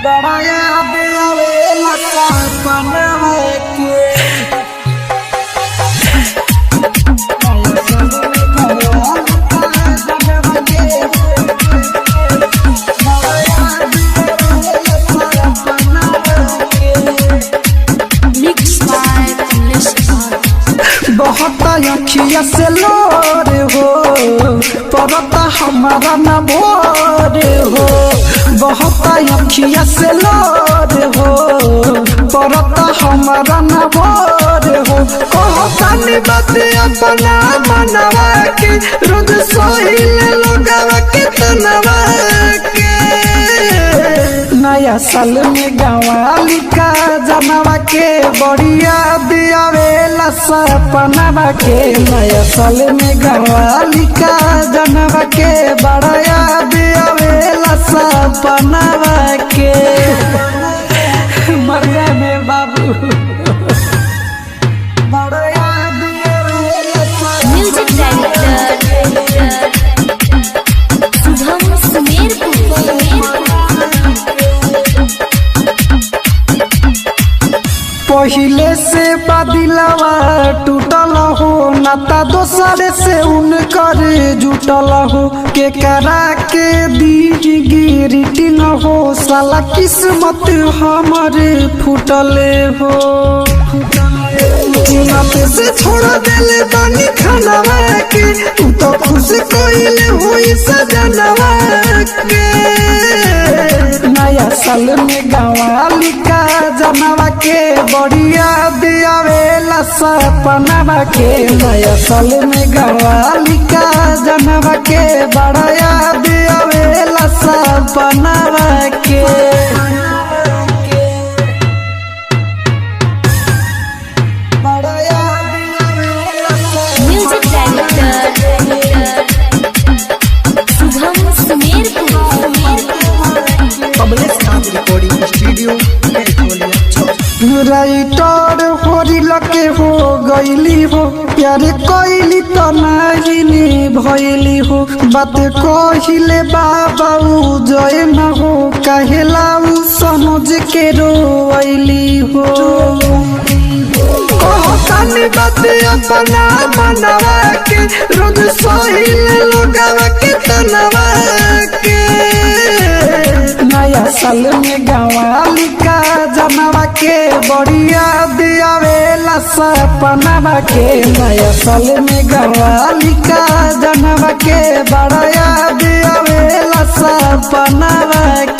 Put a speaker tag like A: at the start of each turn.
A: बड़ा याद आवेला सपनवा के बहुत अखिया से लोर हो परता हमारा न भोर हो। बहुत अखिया से लोर हो परता हमारा न भोर हो। कहतानी बात अपना मनवा के रोज सोइले लोगवा के तनवा के। नया साल में गवाली का जनवा के बढ़िया दियावेला सपनवा के। नया साल में गवाली का जनवा के बढ़िया दियावेला सपनवा के। मरने में बाबू
B: म्यूजिक डायरेक्टर शुभम सुमेरपुर।
A: पहिले से बदिलवा टूटल हो नाता दोसरे से उनकर जुटल हो। के करा के दी गिरटी न हो साला किस्मत हमरे फूटले हो। नाते से छोड़ देले बानी खानवा के तू तो खुश कोइले होई सजनवा के। नया साल में गवाली का जनवा के बढ़िया दियावेला सपनवा के। नया साल में गवाली का जनवा के बढ़िया दियावेला सपनवा के।
B: Music director Shubham Sumerpur.
C: Recording studio
A: writer Horil के हो गईली हो प्यार कोइली तो नहीं भइली हो। बात कहिले बाबा जय न हो कहेला समझ के रोइली हो। कहतानी बात अपना मनवा के रोज सोइले लोगवा के तनवा के। नया साल में गवाली का जनवा के बढ़िया दियावेला सपनवा के। नया साल में गवाली का जनवा के बढ़िया दियावेला सपनवा के।